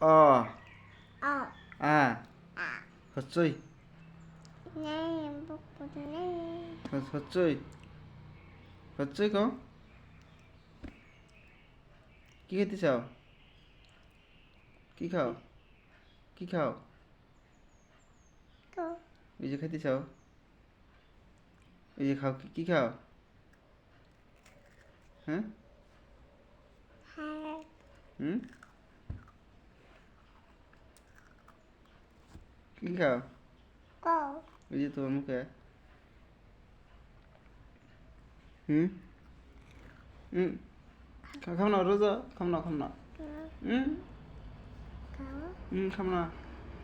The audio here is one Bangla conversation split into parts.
অ অ আ আ হচ্ছই নেই বুকুত নেই হচ্ছই হচ্ছই কও কি খেতে চাও কি খাও কি খাও তো এই যে খেতে চাও এই যে খাও কি খাও হ্যাঁ হ্যাঁ হুম কি খাও কো এই যে তোমার মুখে হুম হুম খাও না রোজা খাও না হুম খাও খাও না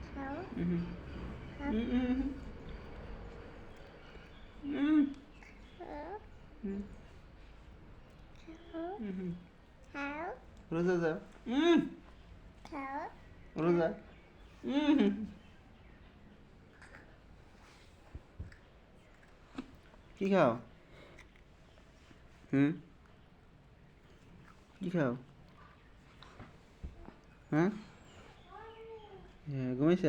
খাও হুম খাও হুম হুম হুম খাও হুম খাও হুম খাও রোজা যাও খাও রোজা কি খাও হুম কি খাও হ্যাঁ হ্যাঁ ঘুমাইছে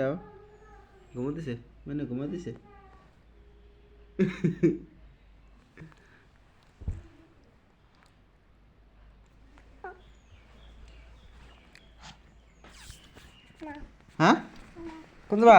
ঘুমাতেছে মানে ঘুমাতেছে না হ্যাঁ না কোন যাবা